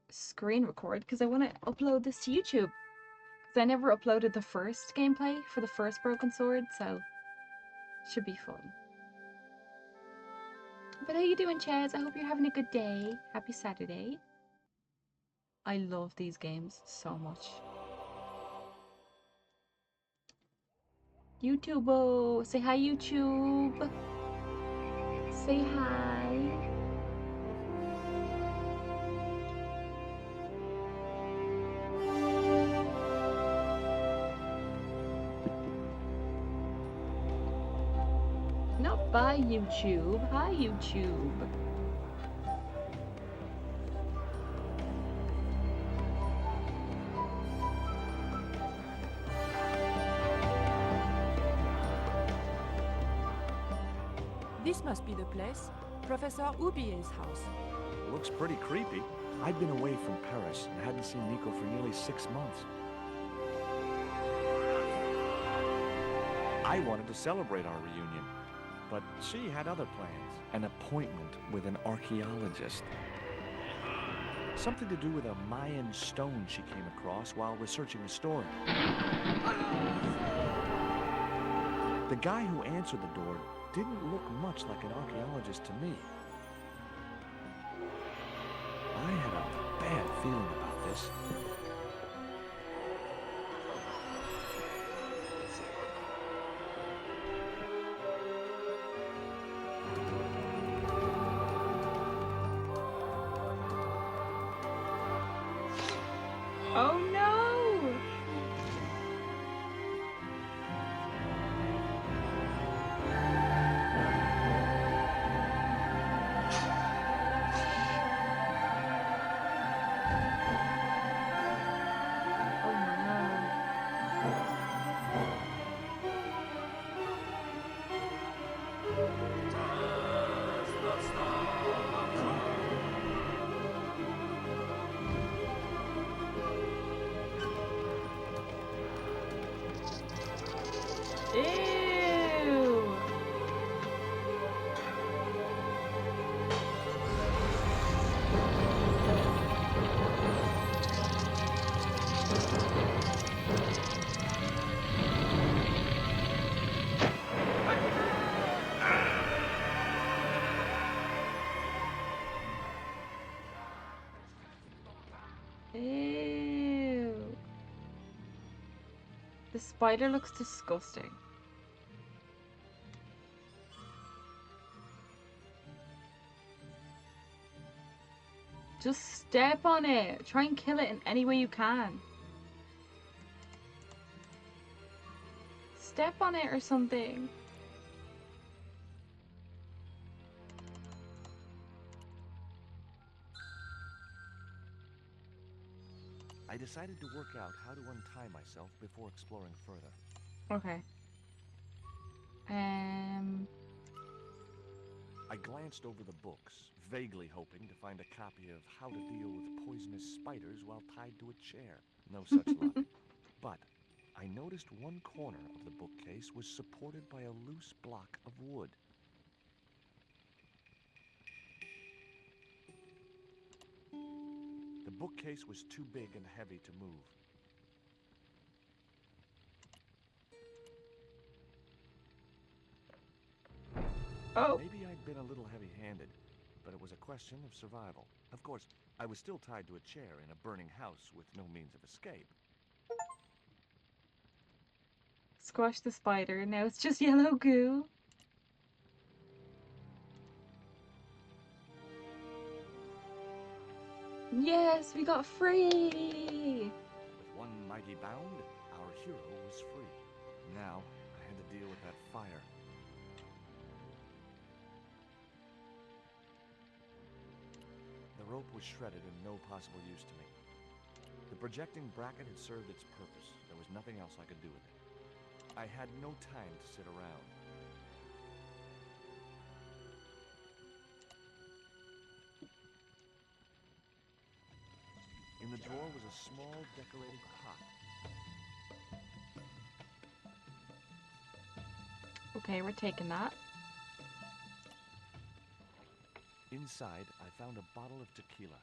screen record because I want to upload this to YouTube. Because I never uploaded the first gameplay for the first Broken Sword, so should be fun. But how you doing, Chaz? I hope you're having a good day. Happy Saturday. I love these games so much. YouTube, oh, say hi, YouTube. Say hi. Not by YouTube. Hi, YouTube. This must be the place. Professor Ubier's house. Looks pretty creepy. I'd been away from Paris and hadn't seen Nico for nearly 6 months. I wanted to celebrate our reunion, but she had other plans. An appointment with an archaeologist. Something to do with a Mayan stone she came across while researching the story. The guy who answered the door didn't look much like an archaeologist to me. I had a bad feeling about this. Oh no! Ew! Ew! The spider looks disgusting. Just step on it. Try and kill it in any way you can. Step on it or something. I decided to work out how to untie myself before exploring further. Okay. I glanced over the books, vaguely hoping to find a copy of How to Deal with Poisonous Spiders while tied to a chair. No such luck. But I noticed one corner of the bookcase was supported by a loose block of wood. The bookcase was too big and heavy to move. Oh. Maybe I'd been a little heavy-handed, but it was a question of survival. Of course, I was still tied to a chair in a burning house with no means of escape. Squash the spider. Now it's just yellow goo. Yes, we got free! With one mighty bound, our hero was free. Now, I had to deal with that fire. The rope was shredded and no possible use to me. The projecting bracket had served its purpose. There was nothing else I could do with it. I had no time to sit around. In the drawer was a small decorated pot. Okay, we're taking that. Inside, I found a bottle of tequila.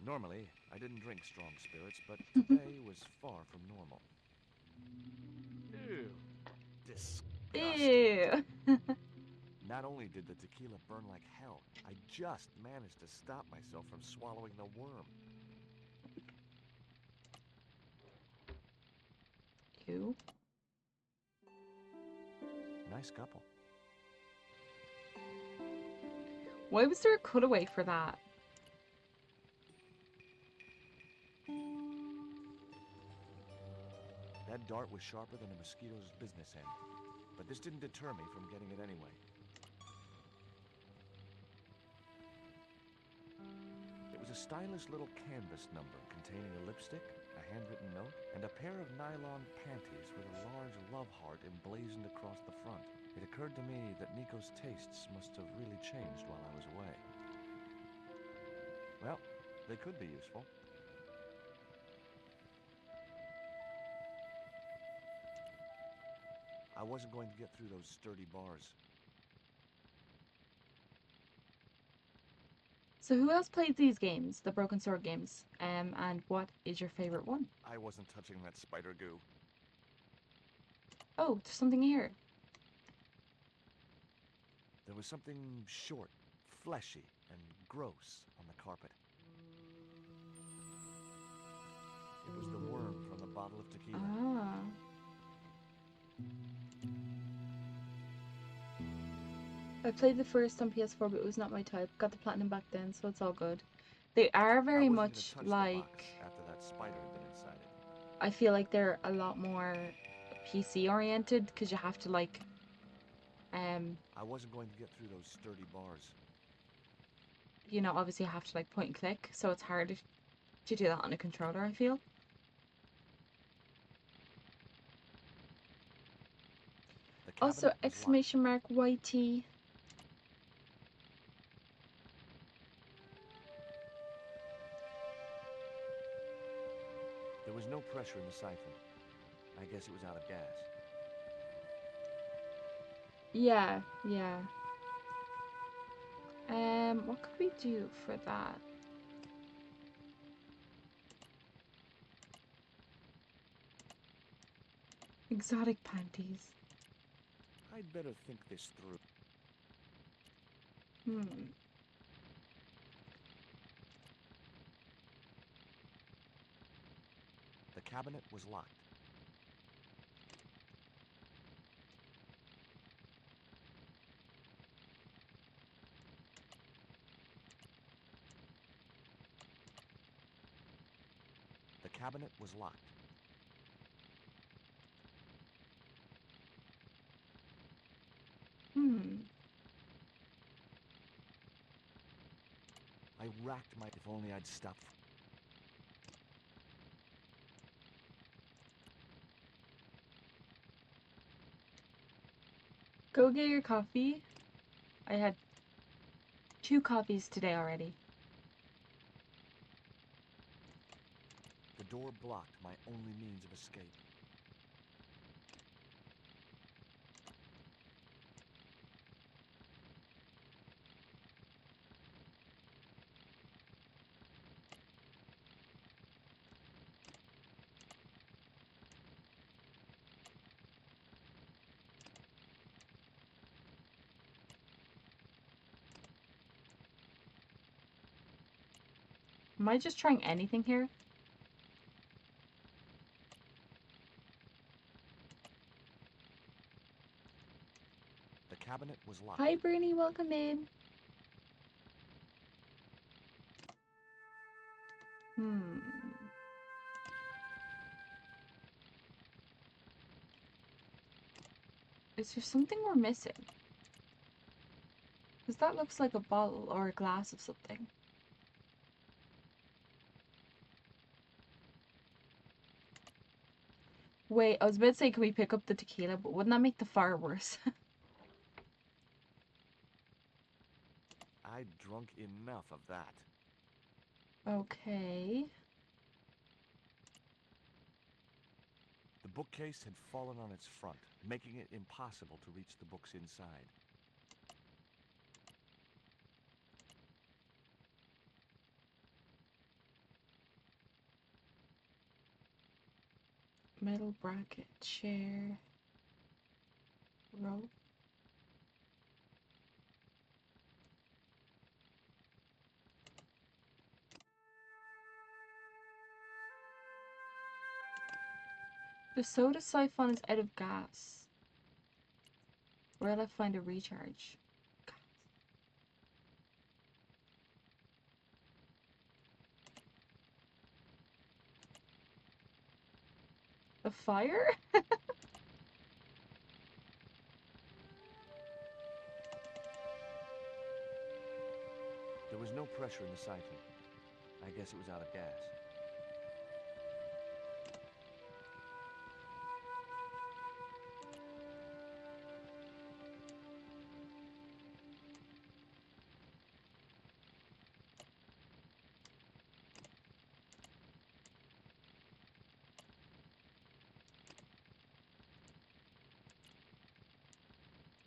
Normally, I didn't drink strong spirits, but today was far from normal. Ew. Disgusting. Ew. Not only did the tequila burn like hell, I just managed to stop myself from swallowing the worm. Ew. Nice couple. Why was there a cutaway for that? That dart was sharper than a mosquito's business end, but this didn't deter me from getting it anyway. It was a stylish little canvas number containing a lipstick, a handwritten note, and a pair of nylon panties with a large love heart emblazoned across the front. It occurred to me that Nico's tastes must have really changed while I was away. Well, they could be useful. I wasn't going to get through those sturdy bars. So who else plays these games, the Broken Sword games? And what is your favorite one? I wasn't touching that spider goo. Oh, there's something here. There was something short, fleshy, and gross on the carpet. It was the worm from the bottle of tequila. Ah. I played the first on PS4, but it was not my type. Got the platinum back then, so it's all good. They are I very wasn't gonna much touch the like, box after that spider had been inside it. I feel like they're a lot more PC oriented because you have to like, I wasn't going to get through those sturdy bars. you know, obviously you have to like point and click, so it's hard to do that on a controller, I feel. The Also, cabinet was locked. exclamation mark YT. There was no pressure in the siphon. I guess it was out of gas. Yeah, yeah. What could we do for that? Exotic panties. I'd better think this through. Hmm. The cabinet was locked. The cabinet was locked. Hmm. I racked my... If only I'd stopped... Go get your coffee. I had 2 coffees today already. The door blocked my only means of escape. Am I just trying anything here? The cabinet was locked. Hi, Bernie. Welcome in. Hmm. Is there something we're missing? Because that looks like a bottle or a glass of something. Wait, I was about to say, can we pick up the tequila? But wouldn't that make the fire worse? I'd drunk enough of that. Okay. The bookcase had fallen on its front, making it impossible to reach the books inside. Metal bracket, chair, rope. The soda siphon is out of gas. Where'll I find a recharge? Gas. A fire? There was no pressure in the siphon. I guess it was out of gas.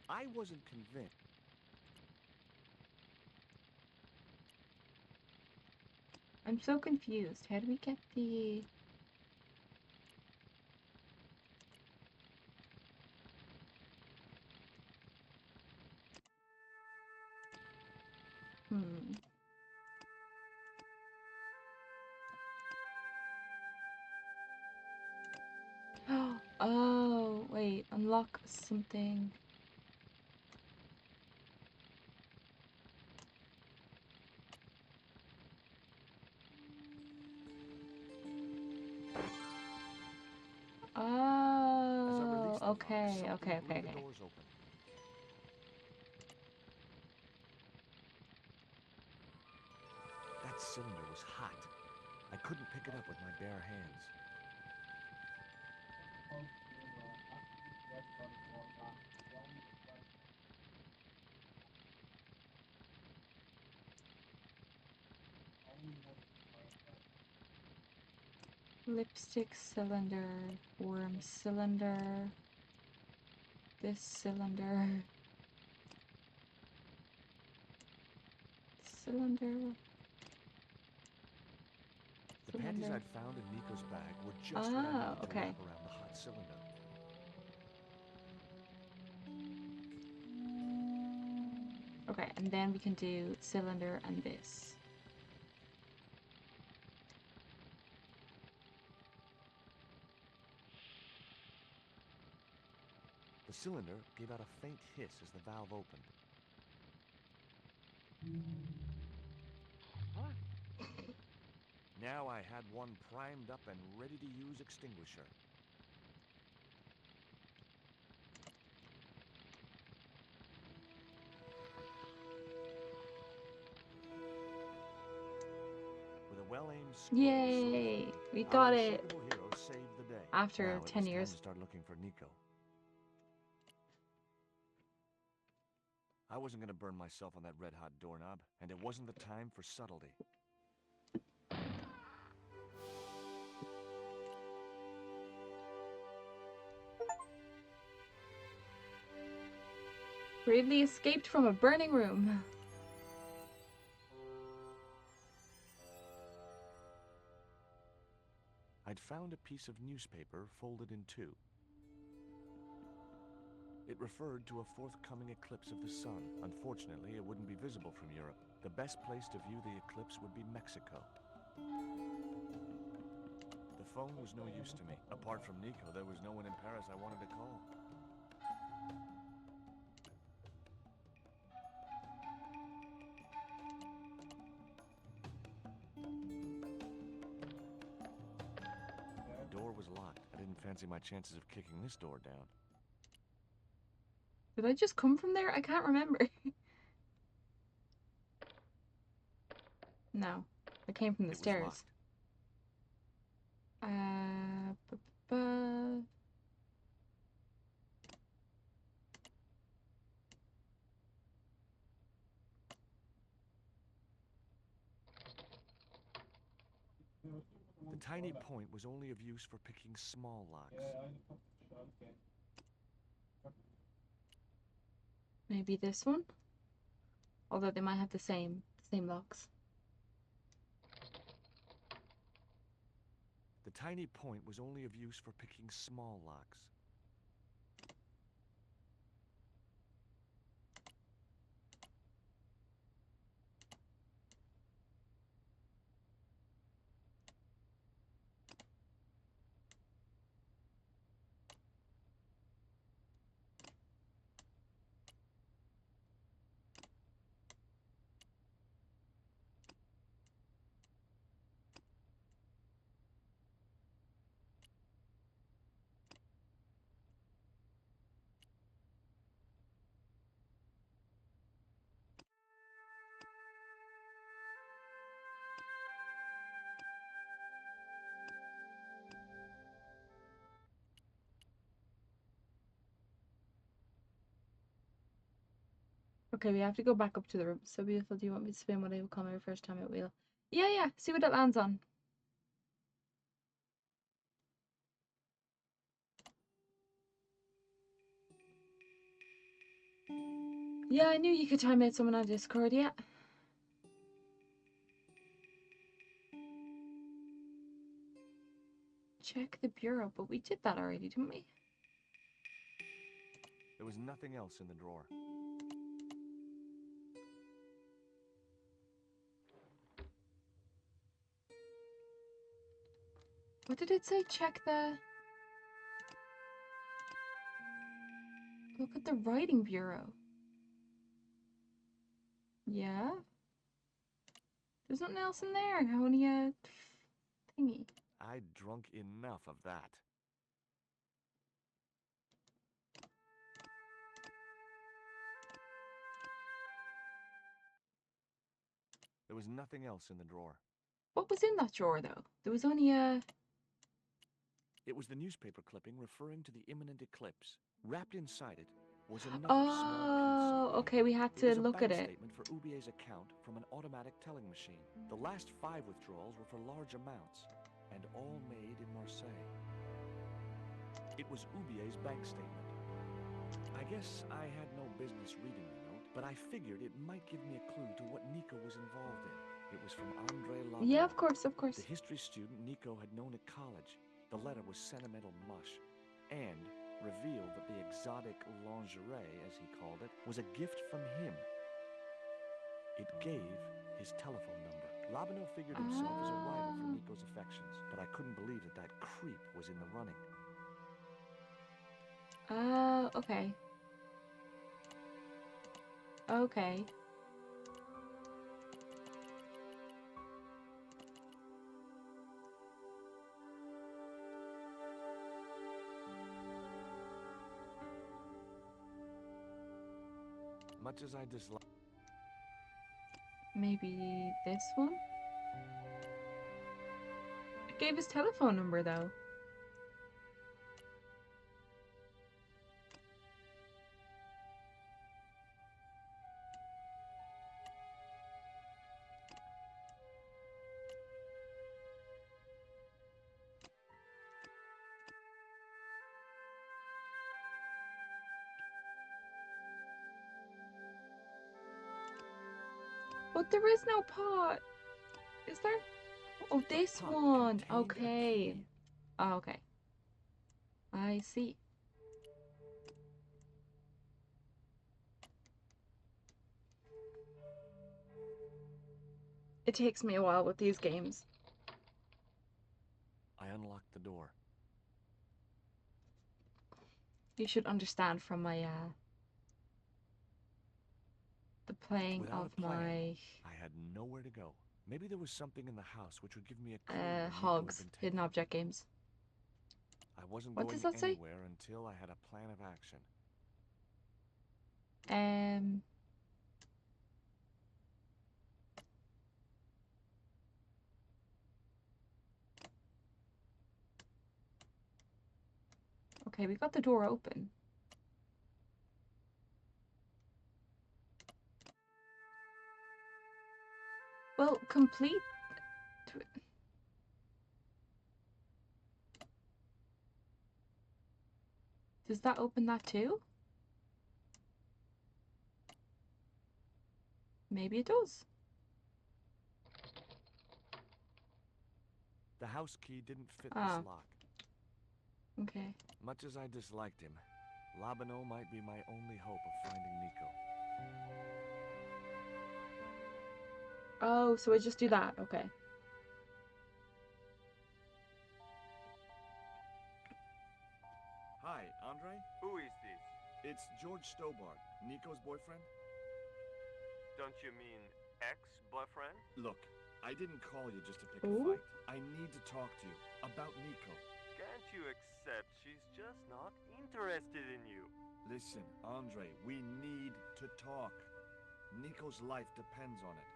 I wasn't convinced. I'm so confused. How do we get the... Oh, wait. Unlock something. As I Oh, released the lock, okay, something okay, blew okay, the okay. doors open. That cylinder was hot. I couldn't pick it up with my bare hands. Lipstick cylinder, worm cylinder, this cylinder, cylinder. The panties Cylinder. I'd found in Nico's bag were just what I Ah, needed to okay. wrap around the hot cylinder. Okay, and then we can do cylinder and this. The cylinder gave out a faint hiss as the valve opened. Now I had one primed up and ready to use extinguisher. With a well-aimed squirt of Yay! sulfur, We our got it! unshakable hero saved the day. After Now it 10 was years. time to start looking for Nico. I wasn't going to burn myself on that red-hot doorknob, and it wasn't the time for subtlety. Bravely escaped from a burning room. I'd found a piece of newspaper folded in two. It referred to a forthcoming eclipse of the sun. Unfortunately, it wouldn't be visible from Europe. The best place to view the eclipse would be Mexico. The phone was no use to me. Apart from Nico, there was no one in Paris I wanted to call. The door was locked. I didn't fancy my chances of kicking this door down. Did I just come from there? I can't remember. No, I came from the It was stairs. locked. Ba-ba-ba. The tiny point was only of use for picking small locks. Maybe this one? Although they might have the same locks. The tiny point was only of use for picking small locks. Okay, we have to go back up to the room. So beautiful. Do you want me to spin what I would call my first time at wheel? Yeah, yeah. See what it lands on. Yeah, I knew you could time out someone on Discord, yeah. Check the bureau, but we did that already, didn't we? There was nothing else in the drawer. What did it say? Check the... Look at the writing bureau. Yeah? There's nothing else in there. Only a thingy. I'd drunk enough of that. There was nothing else in the drawer. What was in that drawer, though? There was only a... It was the newspaper clipping referring to the imminent eclipse. Wrapped inside it was another small piece Oh, of okay, we had It to was a look bank at it. statement for Ubier's account from an automatic telling machine. The last 5 withdrawals were for large amounts, and all made in Marseille. It was Ubier's bank statement. I guess I had no business reading the note, but I figured it might give me a clue to what Nico was involved in. It was from Andre Labour. Yeah, of course, of course. The history student Nico had known at college. The letter was sentimental mush, and revealed that the exotic lingerie, as he called it, was a gift from him. It gave his telephone number. Labino figured himself as a rival for Nico's affections, but I couldn't believe that that creep was in the running. Okay. Okay. Much as I dislike... Maybe this one? It gave his telephone number, though. But there is no pot. Is there? Oh, this pot one. contained a Okay. key. Oh, okay. I see. It takes me a while with these games. I unlocked the door. You should understand from my, the playing Without of a plan, my, I had nowhere to go. Maybe there was something in the house which would give me a clue where Nico had hogs, been hidden taken. object games. I wasn't What going does that say? anywhere until I had a plan of action. Okay, we got the door open. Well, complete. Does that open that too? Maybe it does. The house key didn't fit Ah. this lock. Okay. Much as I disliked him, Labano might be my only hope of finding Nico. Oh, so I just do that. Okay. Hi, Andre? Who is this? It's George Stobart, Nico's boyfriend. Don't you mean ex-boyfriend? Look, I didn't call you just to pick a Ooh. fight. I need to talk to you about Nico. Can't you accept she's just not interested in you? Listen, Andre, we need to talk. Nico's life depends on it.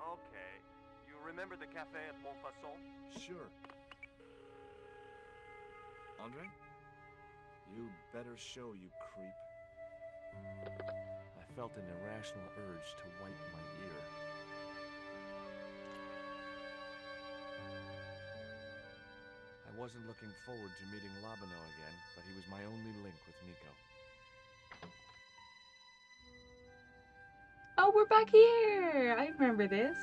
Okay. You remember the cafe at Montfaucon? Sure. Andre? You better show, you creep. I felt an irrational urge to wipe my ear. I wasn't looking forward to meeting Labano again, but he was my only link with Nico. Oh, we're back here! I remember this.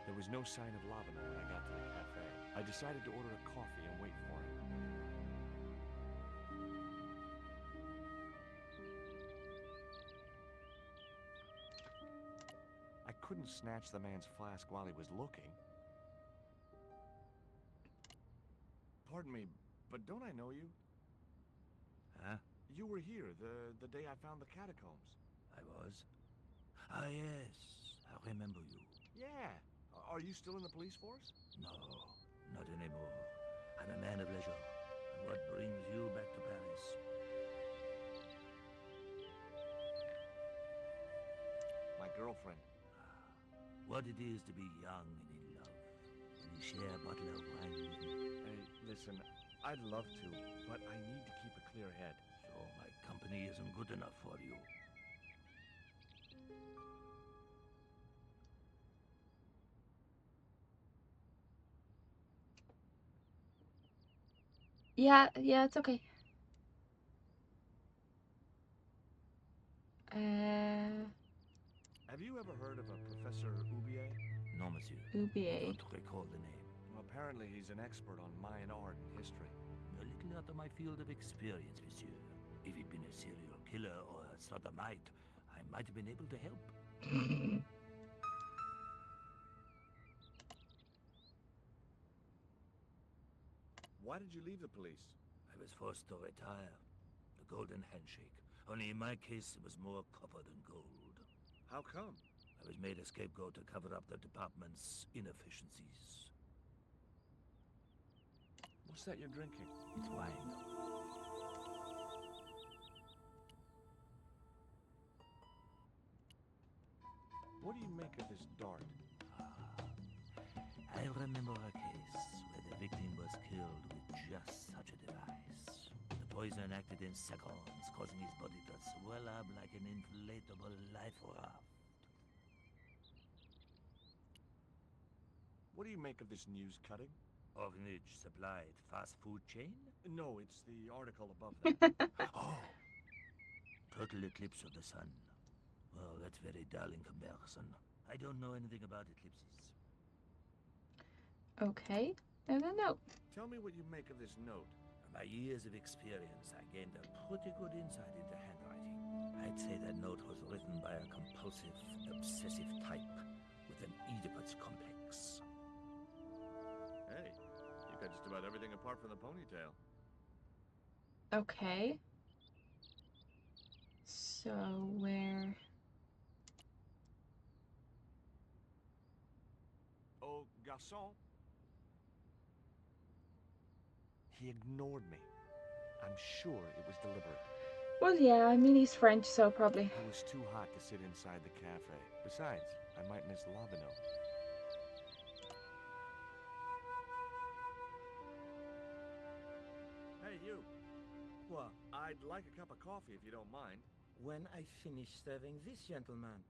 There was no sign of Labano when I got to the cafe. I decided to order a coffee and wait for him. I couldn't snatch the man's flask while he was looking. Pardon me, but don't I know you? Huh? You were here the day I found the catacombs. I was? Ah, yes. I remember you. Yeah. Are you still in the police force? No, not anymore. I'm a man of leisure. And what brings you back to Paris? My girlfriend. What it is to be young and in love. Will you share a bottle of wine with me? Hey, listen, I'd love to, but I need to keep a clear head. So my company isn't good enough for you. Yeah, it's okay. Have you ever heard of a Professor Oubier? No, monsieur. Oubier. I don't recall the name. Well, apparently he's an expert on Mayan art and history. A little out of my field of experience, monsieur. If he'd been a serial killer or a sodomite, I might have been able to help. Why did you leave the police? I was forced to retire. The golden handshake. Only in my case, it was more copper than gold. How come? I was made a scapegoat to cover up the department's inefficiencies. What's that you're drinking? It's wine. What do you make of this dart? I remember a case where the victim was killed with just such a device. The poison acted in seconds, causing his body to swell up like an inflatable life raft. What do you make of this news cutting? Orphanage supplied fast food chain? No, it's the article above that. Oh! Total eclipse of the sun. Well, that's very dull in comparison. I don't know anything about eclipses. Okay. And a note. Tell me what you make of this note. From my years of experience, I gained a pretty good insight into handwriting. I'd say that note was written by a compulsive, obsessive type with an Oedipus complex. Hey, you've got just about everything apart from the ponytail. Okay. So where? Oh, garçon. He ignored me. I'm sure it was deliberate. Well, yeah, I mean he's French, so probably. It was too hot to sit inside the cafe. Besides, I might miss Labano. Hey, you. What? I'd like a cup of coffee if you don't mind. When I finish serving this gentleman.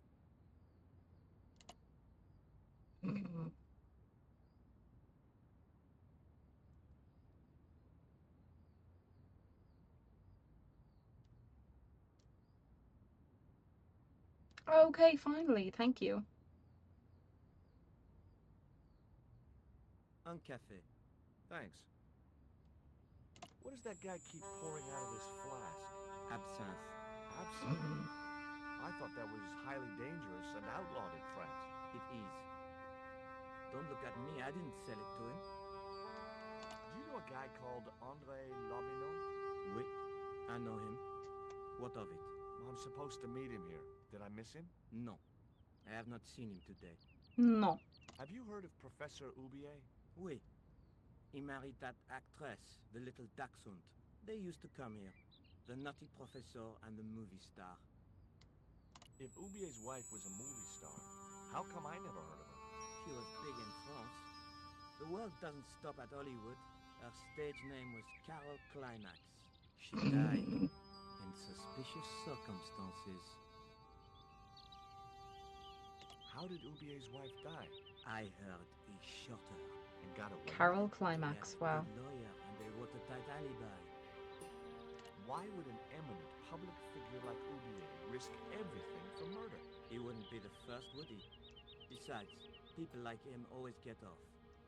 Okay, finally, thank you. Un café. Thanks. What does that guy keep pouring out of his flask? Absinthe. Absinthe? I thought that was highly dangerous and outlawed in France. It is. Don't look at me, I didn't sell it to him. Do you know a guy called André Lobineau? Oui, I know him. What of it? I'm supposed to meet him here. Did I miss him? No, I have not seen him today. No. Have you heard of Professor Oubier? Oui. He married that actress, the little dachshund. They used to come here. The nutty professor and the movie star. If Oubier's wife was a movie star, how come I never heard of her? She was big in France. The world doesn't stop at Hollywood. Her stage name was Carol Climax. She died in suspicious circumstances. How did Oubier's wife die? I heard he shot her. And got away? Carol He Climax, had a wow. good lawyer and they wrote a tight alibi. Why would an eminent public figure like Oubier risk everything for murder? He wouldn't be the first, would he? Besides, people like him always get off.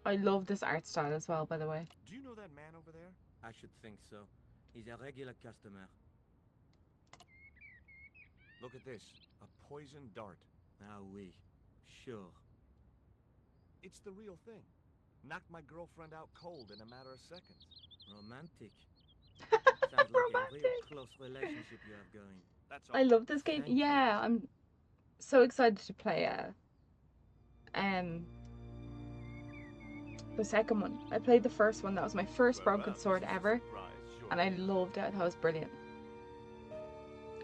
I love this art style as well, by the way. Do you know that man over there? I should think so. He's a regular customer. Look at this. A poison dart. Ah oui, sure. It's the real thing. Knocked my girlfriend out cold in a matter of seconds. Romantic. Sounds like a real Romantic. close relationship you have going. That's all. I love this game. Thank you. Yeah, I'm so excited to play the second one. I played the first one. That was my first broken sword ever, and I loved it. I thought it was brilliant.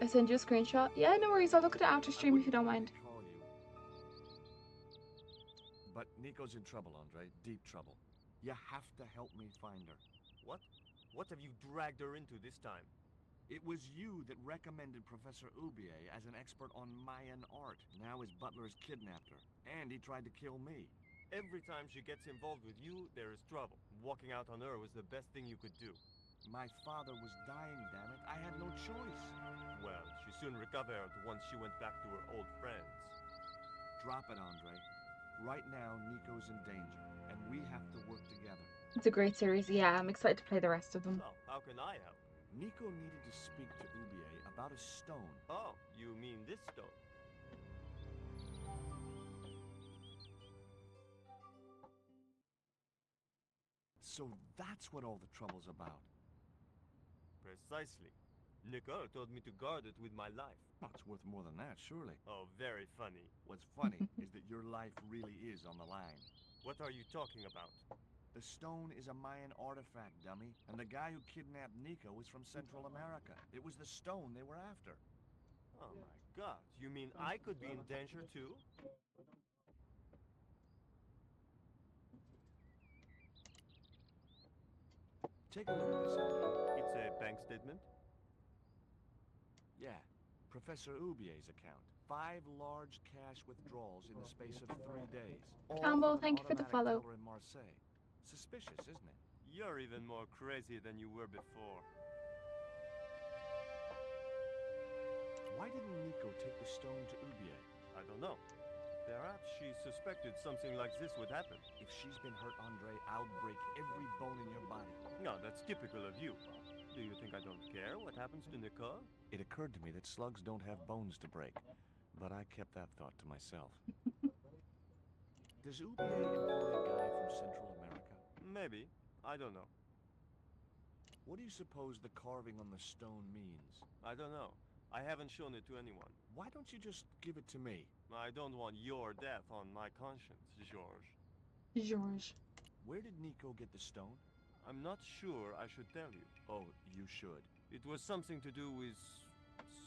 I send you a screenshot. Yeah, no worries. I'll look at it after stream if you don't mind. Call you. But Nico's in trouble, Andre. Deep trouble. You have to help me find her. What? What have you dragged her into this time? It was you that recommended Professor Oubier as an expert on Mayan art. Now his butler has kidnapped her, and he tried to kill me. Every time she gets involved with you, there is trouble. Walking out on her was the best thing you could do. My father was dying, damn it. I had no choice. Well, she soon recovered once she went back to her old friends. Drop it, Andre. Right now, Nico's in danger, and we have to work together. It's a great series. Yeah, I'm excited to play the rest of them. So, how can I help? Nico needed to speak to Oubier about a stone. Oh, you mean this stone? So that's what all the trouble's about. Precisely. Nicole told me to guard it with my life. Well, it's worth more than that, surely. Oh, very funny. What's funny is that your life really is on the line. What are you talking about? The stone is a Mayan artifact, dummy, and the guy who kidnapped Nico is from Central America. It was the stone they were after. Oh my god, you mean I could be in danger too? Take a look at this, Andre. It's a bank statement? Yeah, Professor Oubier's account. 5 large cash withdrawals in the space of 3 days. All Campbell, from an thank you for the automatic follow. teller in Marseille. Suspicious, isn't it? You're even more crazy than you were before. Why didn't Nico take the stone to Oubier? I don't know. Perhaps she suspected something like this would happen. If she's been hurt, Andre, I'll break every bone in your body. No, that's typical of you. Do you think I don't care what happens to Nicole? It occurred to me that slugs don't have bones to break, but I kept that thought to myself. Does Oubier employ a guy from Central America? Maybe. I don't know. What do you suppose the carving on the stone means? I don't know. I haven't shown it to anyone. Why don't you just give it to me? I don't want your death on my conscience, George. George. Where did Nico get the stone? I'm not sure I should tell you. Oh, you should. It was something to do with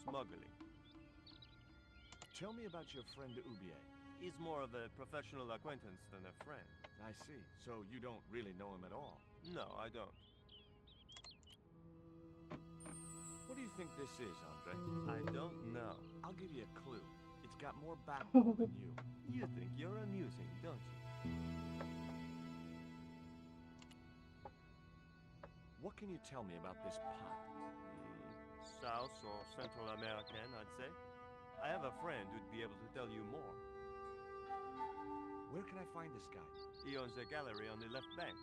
smuggling. Tell me about your friend Oubier. He's more of a professional acquaintance than a friend. I see. So you don't really know him at all? No, I don't. What do you think this is, Andre? I don't know. I'll give you a clue. It's got more backbone than you. You think you're amusing, don't you? What can you tell me about this pot? South or Central American, I'd say. I have a friend who'd be able to tell you more. Where can I find this guy? He owns a gallery on the left bank.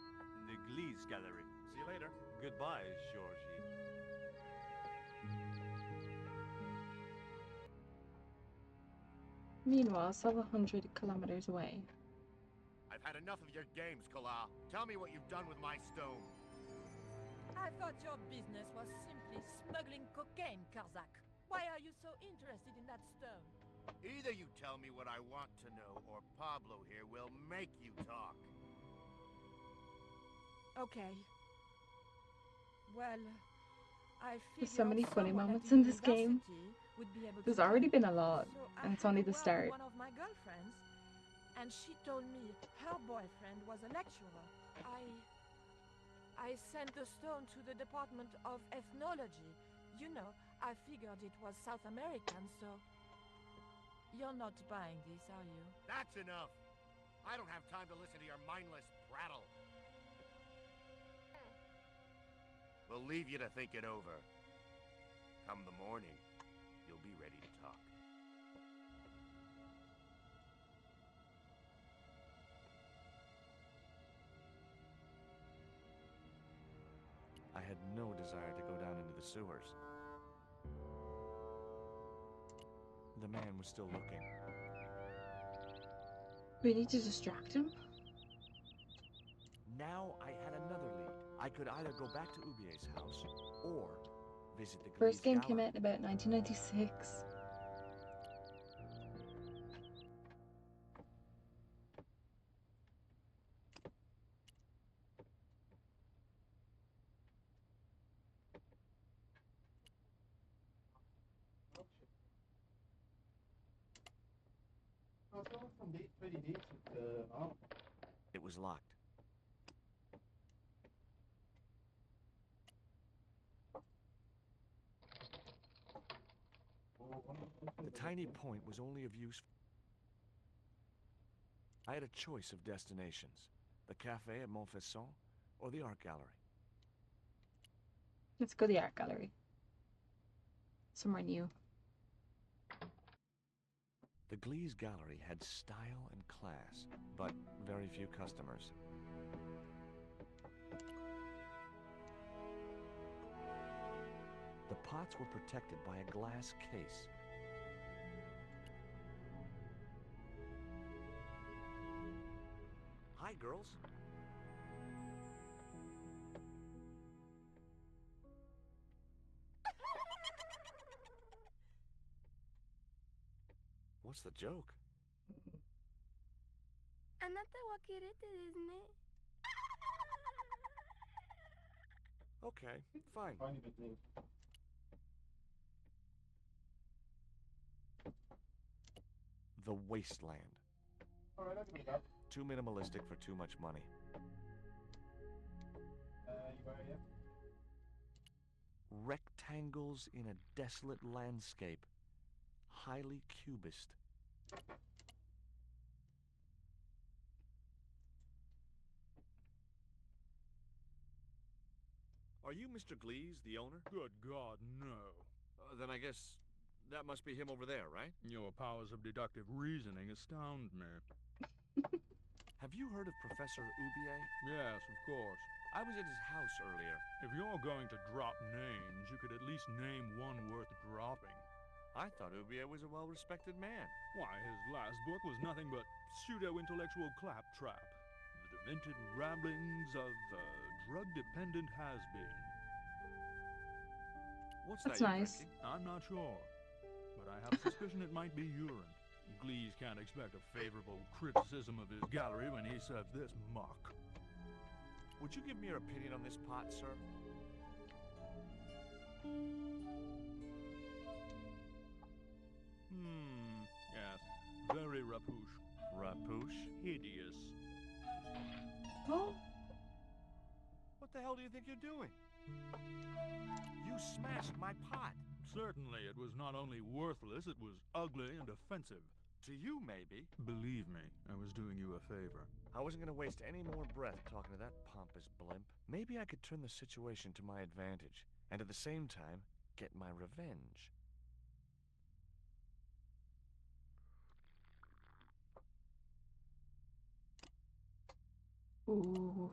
The Gliese Gallery. See you later. Goodbye, Georgie. Meanwhile, several hundred kilometers away. I've had enough of your games, Kala. Tell me what you've done with my stone. I thought your business was simply smuggling cocaine, Karzak. Why are you so interested in that stone? Either you tell me what I want to know, or Pablo here will make you talk. Okay. Well, I There's so figured many funny someone at moments the in this game. university would be able to There's tell already me. been a lot, So I and it's had only a the word with start. one of my girlfriends, and she told me her boyfriend was a lecturer. I sent the stone to the Department of Ethnology. You know, I figured it was South American, so... You're not buying this, are you? That's enough. I don't have time to listen to your mindless prattle. We'll leave you to think it over. Come the morning, you'll be ready to talk. I had no desire to go down into the sewers. The man was still looking. We need to distract him. Now I had another lead. I could either go back to Ubier's house or visit the First Gliese game came Gallery. out in about 1996. It was locked. The tiny point was only of use. I had a choice of destinations. The cafe at Montfaucon or the art gallery. Let's go to the art gallery. Somewhere new. The Gliese Gallery had style and class, but very few customers. The pots were protected by a glass case. Hi, girls. What's the joke? あなたはキレてですね。 Okay, fine. The wasteland. Too minimalistic for too much money. Rectangles in a desolate landscape. Highly cubist. Are you Mr. Gliese, the owner? Good God, no. Then I guess that must be him over there, right? Your powers of deductive reasoning astound me. Have you heard of Professor Ubier? Yes, of course. I was at his house earlier. If you're going to drop names, you could at least name one worth dropping. I thought Ubier was a well-respected man. Why, his last book was nothing but pseudo-intellectual claptrap. The demented ramblings of a drug-dependent has-been. What's That's that you're nice. drinking? I'm not sure, but I have a suspicion it might be urine. Gliese can't expect a favorable criticism of his gallery when he serves this muck. Would you give me your opinion on this pot, sir? Yes. Very rapouche. Rapouche? Hideous. Oh, What the hell do you think you're doing? You smashed my pot. Certainly, it was not only worthless, it was ugly and offensive. To you, maybe. Believe me, I was doing you a favor. I wasn't going to waste any more breath talking to that pompous blimp. Maybe I could turn the situation to my advantage, and at the same time, get my revenge. Ooh.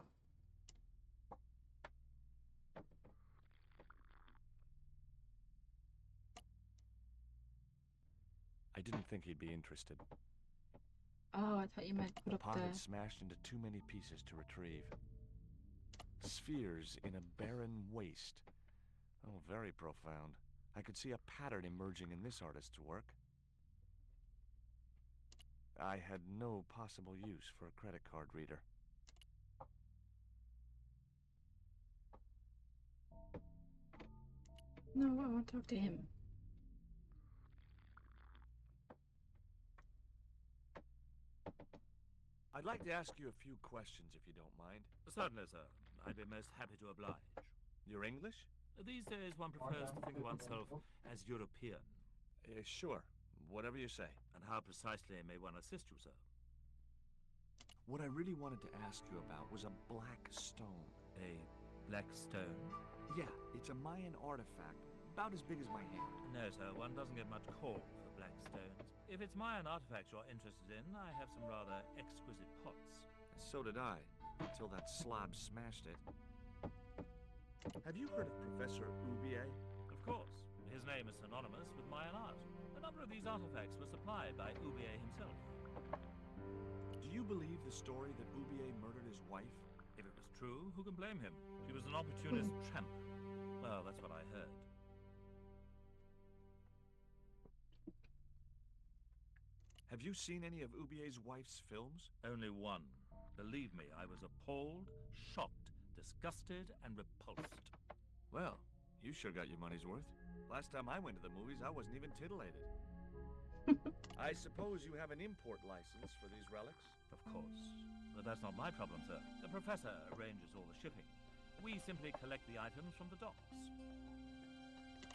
I didn't think he'd be interested. Oh, I thought you meant put The up pot had the... smashed into too many pieces to retrieve. Spheres in a barren waste. Oh, very profound. I could see a pattern emerging in this artist's work. I had no possible use for a credit card reader. No, I want to talk to him. I'd like to ask you a few questions, if you don't mind. Certainly, sir. I'd be most happy to oblige. You're English? These days, one prefers to think of oneself as European. Sure. Whatever you say. And how precisely may one assist you, sir? What I really wanted to ask you about was a black stone. A black stone? Yeah, it's a Mayan artifact, about as big as my hand. No, sir. One doesn't get much call for black stones. If it's Mayan artifacts you're interested in, I have some rather exquisite pots. So did I, until that slob smashed it. Have you heard of Professor Ubier? Of course. His name is synonymous with Mayan art. A number of these artifacts were supplied by Ubier himself. Do you believe the story that Ubier murdered his wife? If it was true, who can blame him? She was an opportunist tramp. Well, that's what I heard. Have you seen any of Ubier's wife's films? Only one. Believe me, I was appalled, shocked, disgusted, and repulsed. Well, you sure got your money's worth. Last time I went to the movies, I wasn't even titillated. I suppose you have an import license for these relics? Of course. But that's not my problem, sir. The professor arranges all the shipping. We simply collect the items from the docks.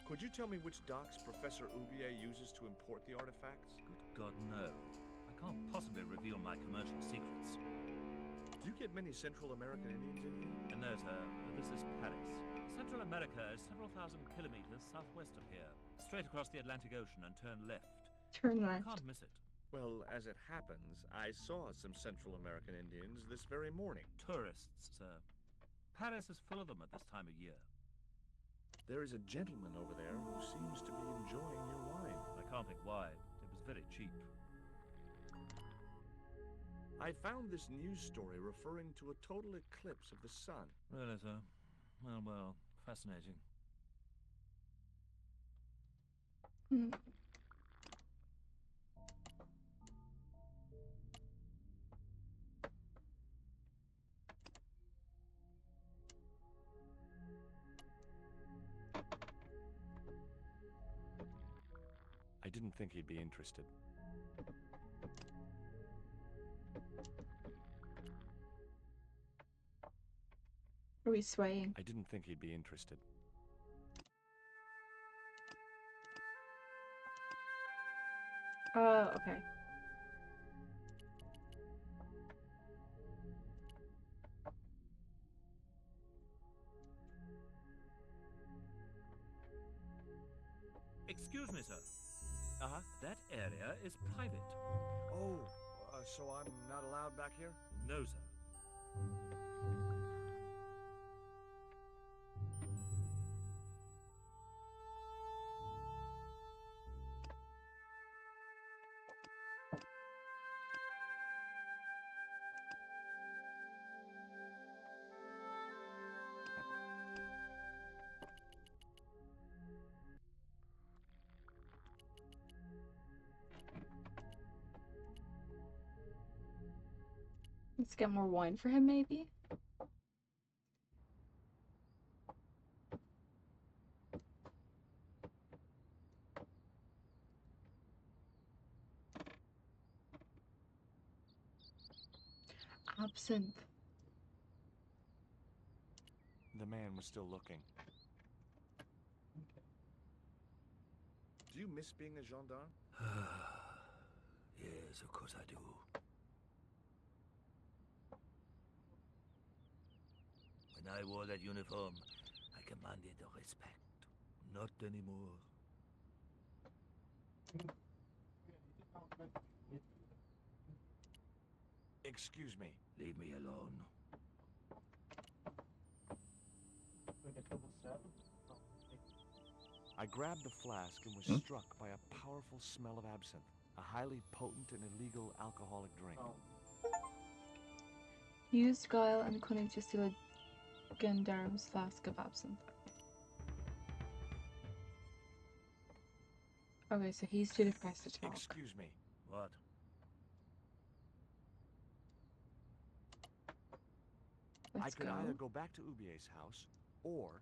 Could you tell me which docks Professor Ubier uses to import the artifacts? Good God, no. I can't possibly reveal my commercial secrets. Do you get many Central American Indians in here? No, sir. This is Paris. Central America is several thousand kilometers southwest of here. Straight across the Atlantic Ocean and turn left. Turn You left. can't miss it. Well, as it happens, I saw some Central American Indians this very morning. Tourists, sir. Paris is full of them at this time of year. There is a gentleman over there who seems to be enjoying your wine. I can't think why. It was very cheap. I found this news story referring to a total eclipse of the sun. Really, sir? Well, fascinating. Hmm. I didn't think he'd be interested. Are we swaying? I didn't think he'd be interested. Oh, okay. Excuse me, sir. That area is private. Oh, so I'm not allowed back here? No, sir. Let's get more wine for him, maybe. Absinthe. The man was still looking. Do you miss being a gendarme? Yes, of course I do. When I wore that uniform, I commanded respect. Not anymore. Excuse me. Leave me alone. I grabbed the flask and was struck by a powerful smell of absinthe, a highly potent and illegal alcoholic drink. Used guile and cunning to steal a gendarme's flask of absinthe. Okay, so he's too depressed to talk. Excuse me. What? I Let's could go. either go back to Ubier's house or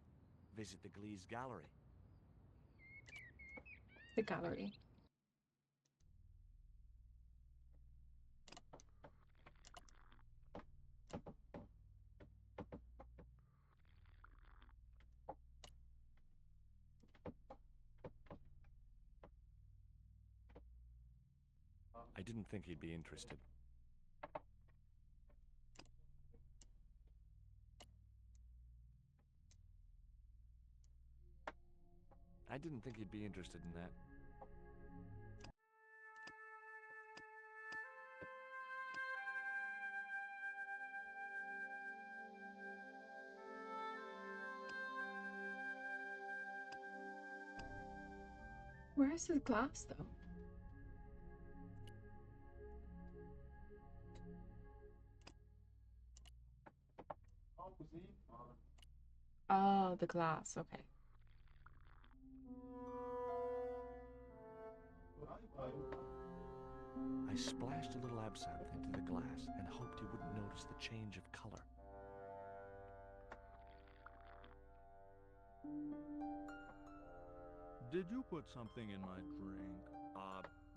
visit the Glee's gallery. The gallery. I didn't think he'd be interested. I didn't think he'd be interested in that. Where's his glass, though? Oh, the glass. Okay. I splashed a little absinthe into the glass and hoped he wouldn't notice the change of color. Did you put something in my drink?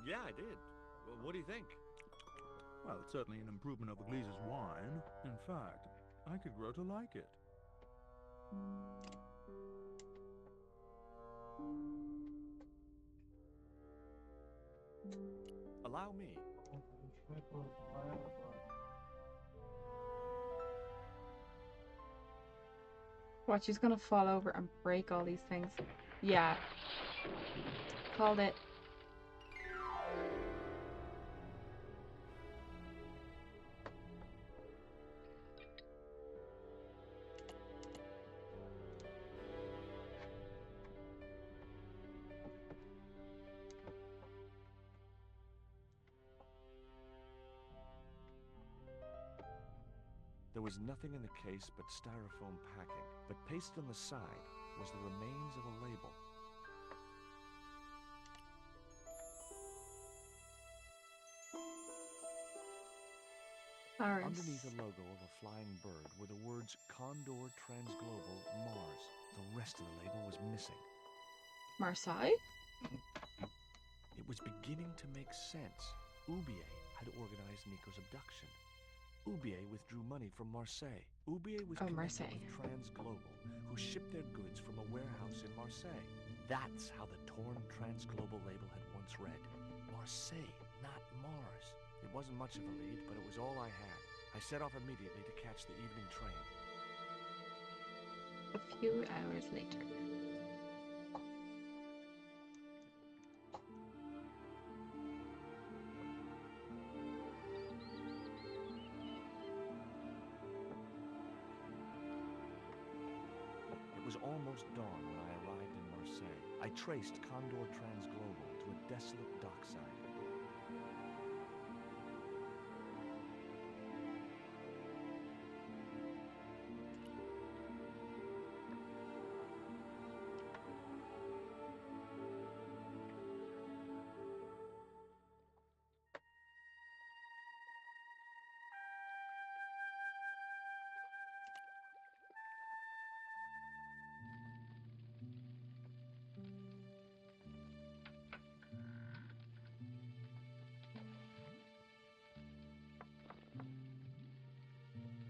Yeah, I did. Well, what do you think? Well, it's certainly an improvement over Gleese's wine. In fact, I could grow to like it. Allow me. Watch, he's gonna fall over and break all these things. Yeah. Called it. There was nothing in the case but styrofoam packing, but pasted on the side was the remains of a label. Paris. Underneath the logo of a flying bird were the words Condor Transglobal Mars. The rest of the label was missing. Marseille? It was beginning to make sense. Ubier had organized Nico's abduction. Ubier withdrew money from Marseille. Ubier was connected Marseille. with Transglobal, who shipped their goods from a warehouse in Marseille. That's how the torn Transglobal label had once read. Marseille, not Mars. It wasn't much of a lead, but it was all I had. I set off immediately to catch the evening train. A few hours later. It was almost dawn when I arrived in Marseille. I traced Condor Transglobal to a desolate dockside.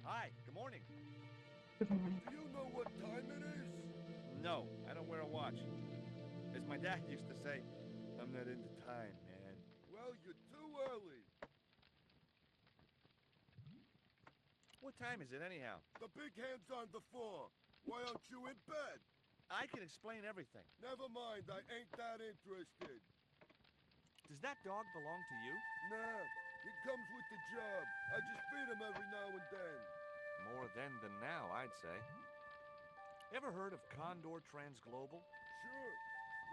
Hi, good morning. Good morning. Do you know what time it is? No, I don't wear a watch. As my dad used to say, I'm not into time, man. Well, you're too early. What time is it anyhow? The big hand's on the floor. Why aren't you in bed? I can explain everything. Never mind, I ain't that interested. Does that dog belong to you? Nah, he comes with the job. I just feed him every now and then. More then than now, I'd say. Ever heard of Condor Transglobal? Sure.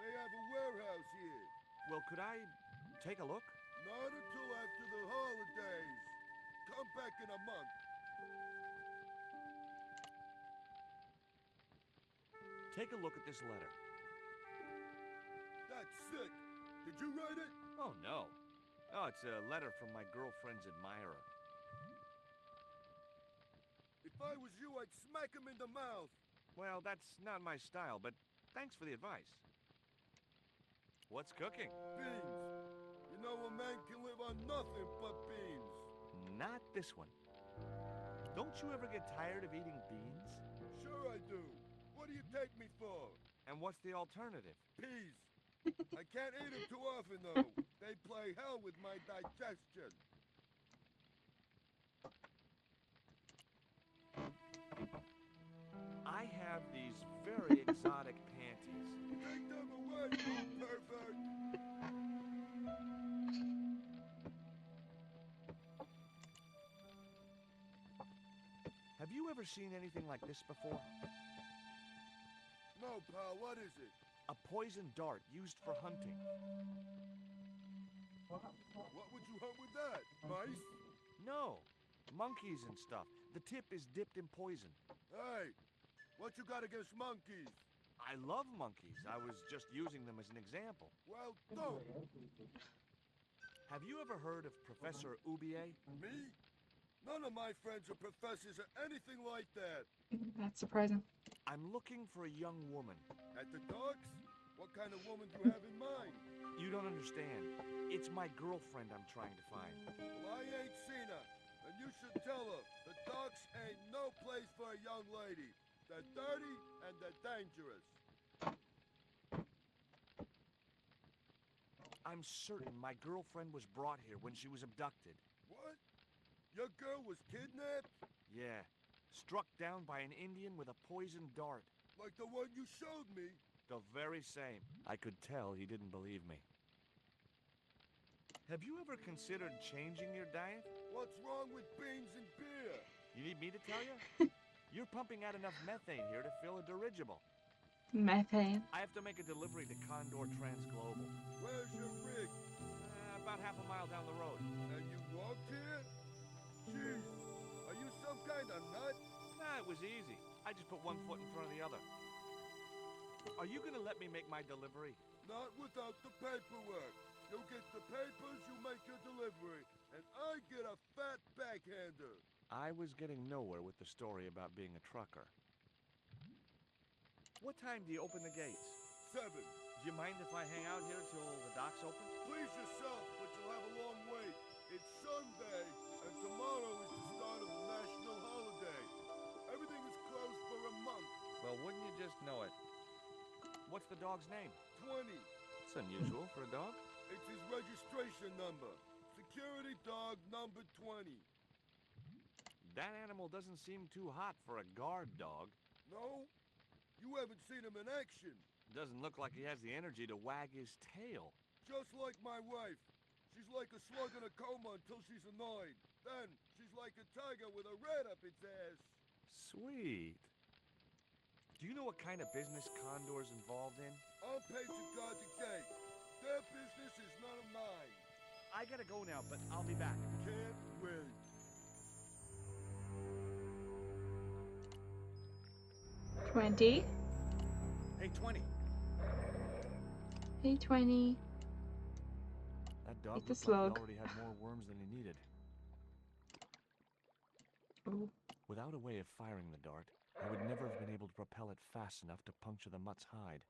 They have a warehouse here. Well, could I take a look? Not until after the holidays. Come back in a month. Take a look at this letter. That's sick. Did you write it? Oh, no. Oh, it's a letter from my girlfriend's admirer. If I was you, I'd smack him in the mouth. Well, that's not my style, but thanks for the advice. What's cooking? Beans. You know a man can live on nothing but beans. Not this one. Don't you ever get tired of eating beans? Sure I do. What do you take me for? And what's the alternative? Peas. I can't eat them too often, though. They play hell with my digestion. I have these very exotic panties. Take them away, you pervert! Have you ever seen anything like this before? No, pal, what is it? A poison dart used for hunting. What would you hunt with that? Mice? No, monkeys and stuff. The tip is dipped in poison. Hey, what you got against monkeys? I love monkeys. I was just using them as an example. Well, don't. Have you ever heard of Professor Oubier? Me? None of my friends are professors or anything like that. That's surprising. I'm looking for a young woman. At the docks? What kind of woman do you have in mind? You don't understand. It's my girlfriend I'm trying to find. Well, I ain't seen her. And you should tell her, the docks ain't no place for a young lady. They're dirty and they're dangerous. I'm certain my girlfriend was brought here when she was abducted. What? Your girl was kidnapped? Yeah. Struck down by an Indian with a poisoned dart. Like the one you showed me? The very same. I could tell he didn't believe me. Have you ever considered changing your diet? What's wrong with beans and beer? You need me to tell you? You're pumping out enough methane here to fill a dirigible. Methane. I have to make a delivery to Condor Transglobal. Where's your rig? About half a mile down the road. And you walked here? Jeez, are you some kind of nut? Nah, it was easy. I just put one foot in front of the other. Are you gonna let me make my delivery? Not without the paperwork. You get the papers, you make your delivery, and I get a fat backhander. I was getting nowhere with the story about being a trucker. What time do you open the gates? 7. Do you mind if I hang out here till the docks open? Please yourself, but you'll have a long wait. It's Sunday, and tomorrow is the start of the national holiday. Everything is closed for a month. Well, wouldn't you just know it? What's the dog's name? 20. It's unusual for a dog. It's his registration number. Security dog number 20. That animal doesn't seem too hot for a guard dog. No? You haven't seen him in action. Doesn't look like he has the energy to wag his tail. Just like my wife. She's like a slug in a coma until she's annoyed. Then, she's like a tiger with a rat up its ass. Sweet. Do you know what kind of business Condor's involved in? I'm paid to guard the gate. Their business is none of mine. I gotta go now, but I'll be back. Can't wait. $20. Hey, 20. Hey, 20. That dog Eat the looked slug. like he already had more worms than he needed. Ooh. Without a way of firing the dart, I would never have been able to propel it fast enough to puncture the mutt's hide.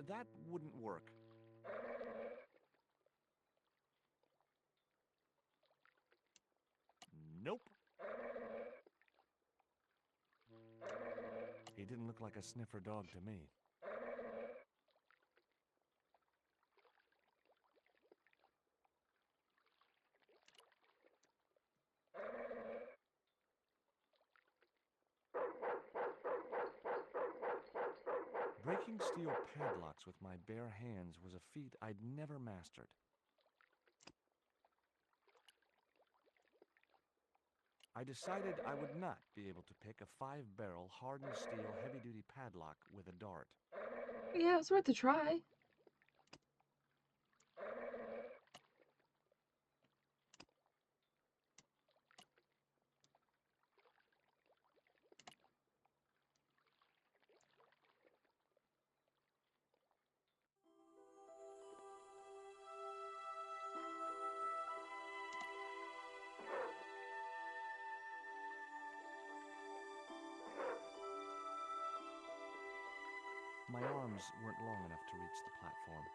That wouldn't work. Nope. He didn't look like a sniffer dog to me. Breaking steel padlocks with my bare hands was a feat I'd never mastered. I decided I would not be able to pick a 5-barrel hardened steel heavy-duty padlock with a dart. Yeah, it's worth a try. My arms weren't long enough to reach the platform.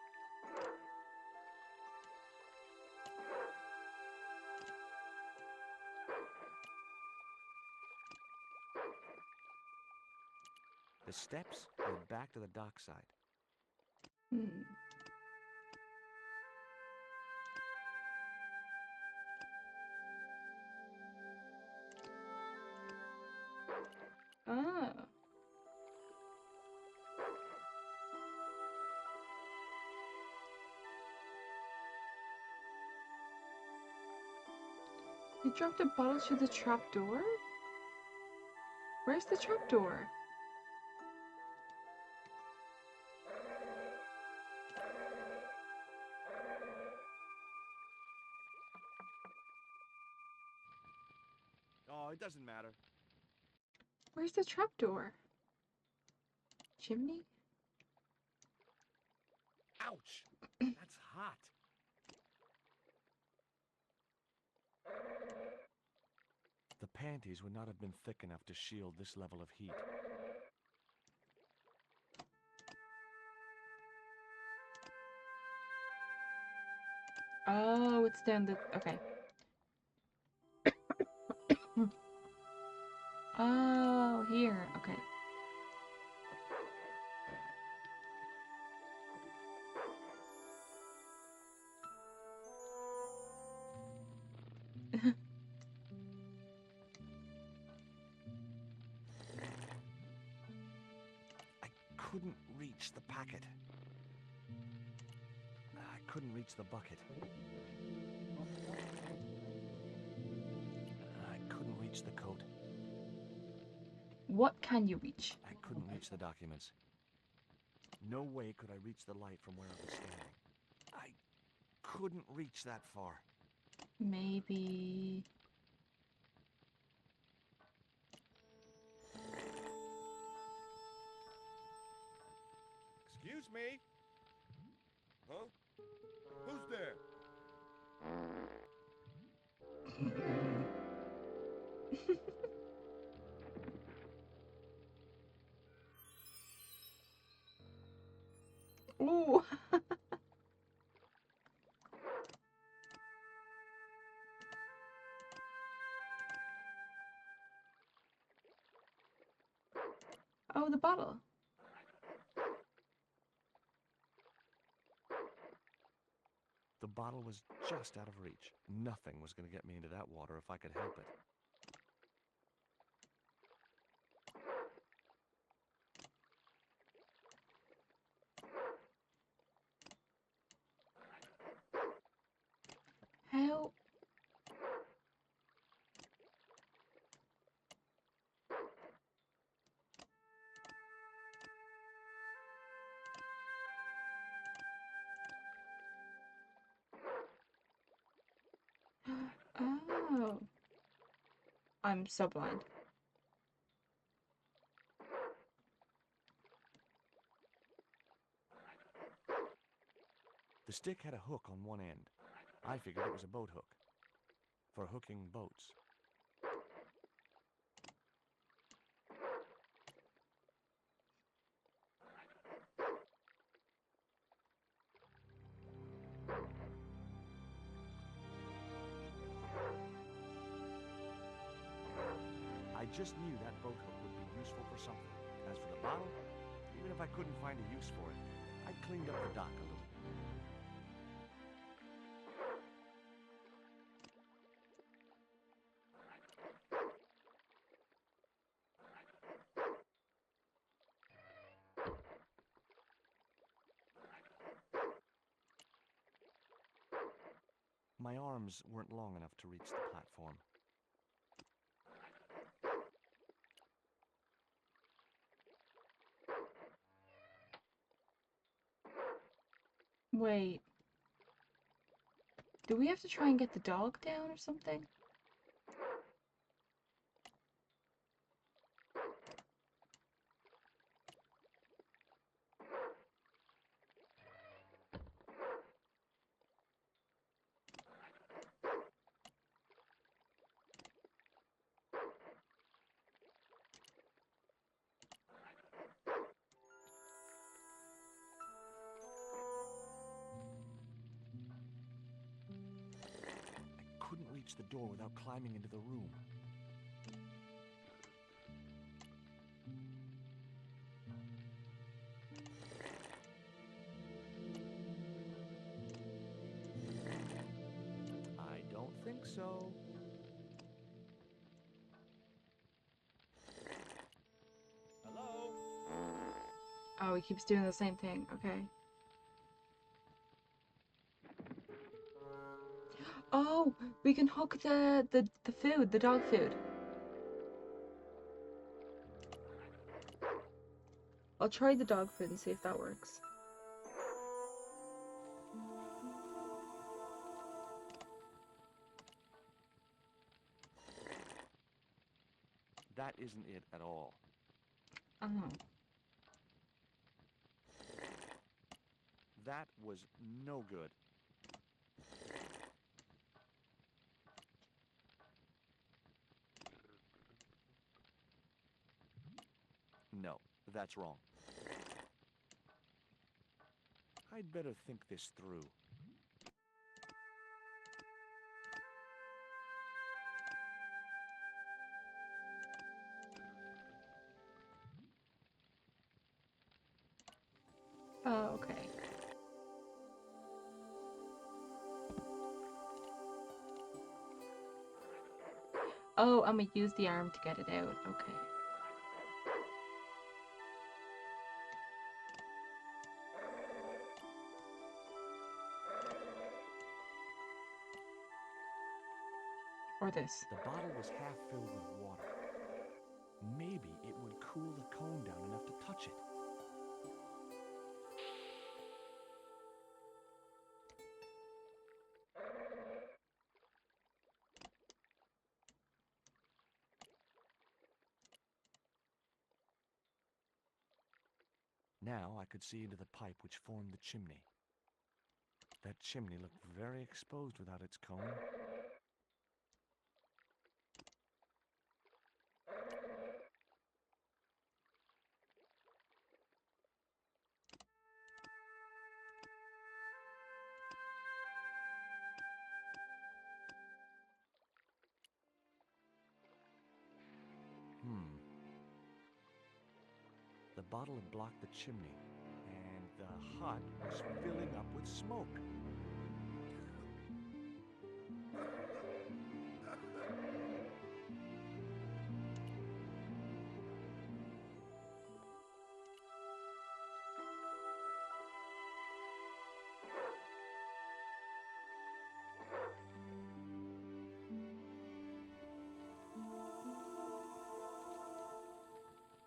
The steps led back to the dockside. Hmm. Oh. You dropped a bottle through the trapdoor? Where's the trapdoor? Oh, it doesn't matter. Where's the trapdoor? Chimney? Ouch! That's hot. The panties would not have been thick enough to shield this level of heat. Oh, it's down the... Okay. Oh, here. Okay. I couldn't reach the packet. I couldn't reach the bucket. I couldn't reach the coat. What can you reach? I couldn't reach the documents. No way could I reach the light from where I was standing. I couldn't reach that far. Maybe... Excuse me? Huh? Who's there? Ooh. Oh, the bottle. The bottle was just out of reach. Nothing was going to get me into that water if I could help it. How? Oh. I'm so blind. The stick had a hook on one end. I figured it was a boat hook for hooking boats. I just knew that boat hook would be useful for something. As for the bottle, even if I couldn't find a use for it, I cleaned up the dock a little. My arms weren't long enough to reach the platform. Wait. Do we have to try and get the dog down or something? I couldn't reach the door without climbing into the room. I don't think so. Hello? Oh, he keeps doing the same thing. Okay. Oh, we can hook the food, the dog food. I'll try the dog food and see if that works. That isn't it at all. Oh. That was no good. No, that's wrong. I'd better think this through. Oh, okay. Oh, and we use the arm to get it out. Okay. Or this. The bottle was half filled with water. Maybe it would cool the cone down enough to touch it. Now I could see into the pipe which formed the chimney. That chimney looked very exposed without its cone. The bottle had blocked the chimney, and the hut was filling up with smoke.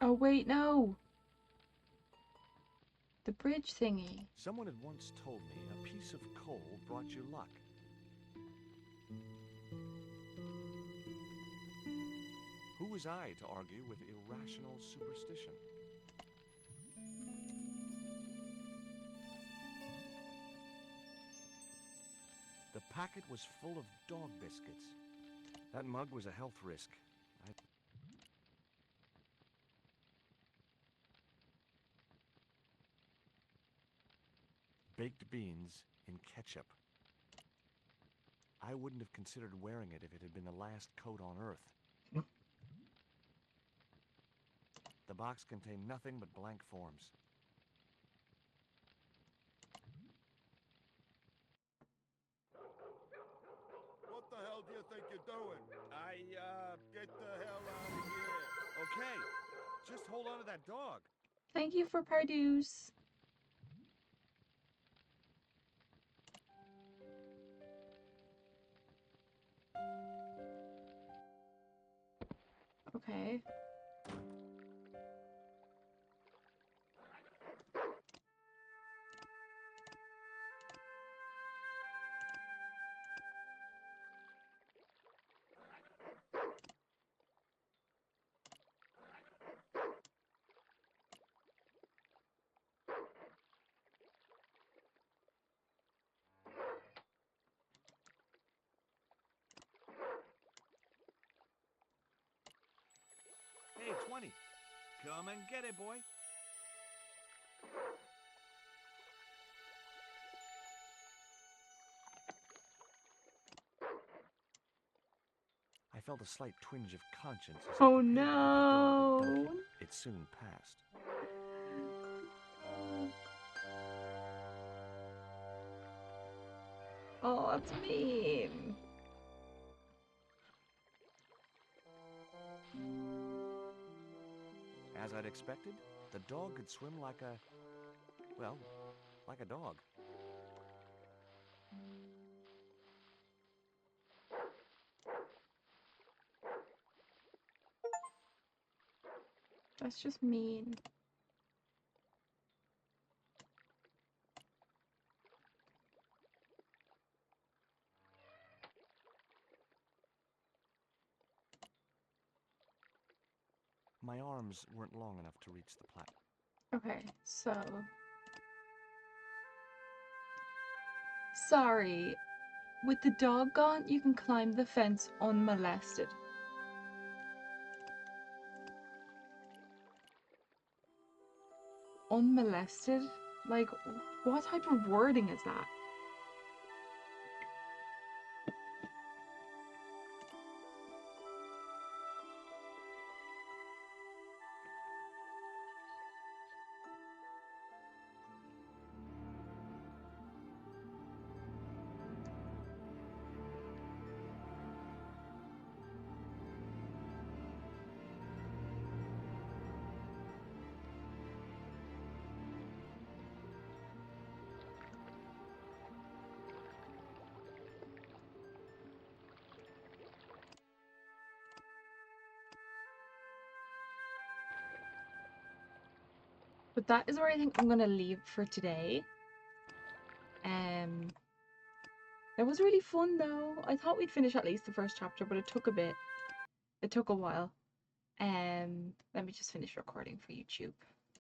Oh, wait, no! The bridge thingy. Someone had once told me a piece of coal brought you luck. Who was I to argue with irrational superstition? The packet was full of dog biscuits. That mug was a health risk. Baked beans in ketchup. I wouldn't have considered wearing it if it had been the last coat on Earth. The box contained nothing but blank forms. What the hell do you think you're doing? Get the hell out of here. Okay, just hold on to that dog. Thank you for produce. Okay. for 20. Come and get it, boy. I felt a slight twinge of conscience as I Oh prepared to give the dog a no. dunking. It soon passed. Oh, that's mean. As I'd expected, the dog could swim like a... well, like a dog. That's just mean. My arms weren't long enough to reach the platform. Okay, so... Sorry. With the dog gone, you can climb the fence unmolested. Unmolested? Like, what type of wording is that? But that is where I think I'm gonna leave for today. It was really fun though. I thought we'd finish at least the first chapter, but it took a bit. It took a while. Let me just finish recording for YouTube.